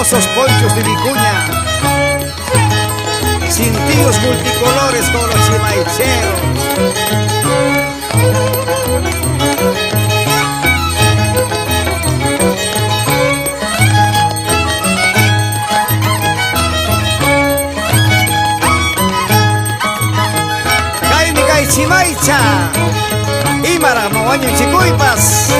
famosos ponchos de Vicuña, cintillos multicolores como los chimaicheros. Chimaicha, Imara, Mawaño, Chicuipas.